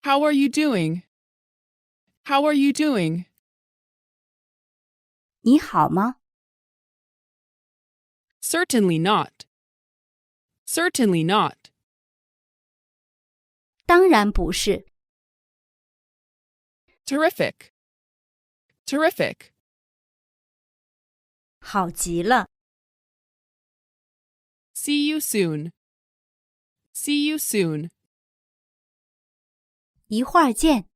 How are you doing? How are you doing? 你好吗？ Certainly not. Certainly not. 当然不是。 Terrific. Terrific. 好极了。 See you soon. See you soon. 一会儿见。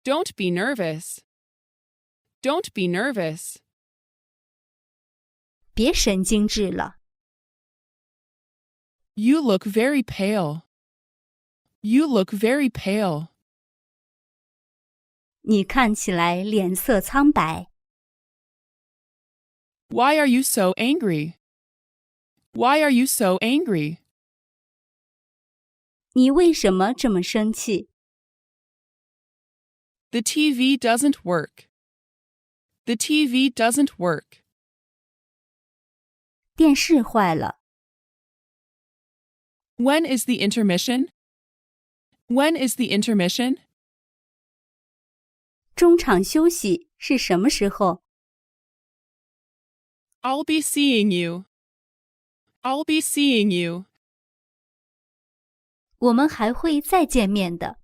Don't be nervous. Don't be nervous. 别神经质了。 You look very pale. You look very pale. 你看起来脸色苍白。 Why are you so angry? Why are you so angry? 你为什么这么生气？ The TV doesn't work. The TV doesn't work. 电视坏了。 When is the intermission? When is the intermission? 中场休息是什么时候？ I'll be seeing you. I'll be seeing you. 我们还会再见面的。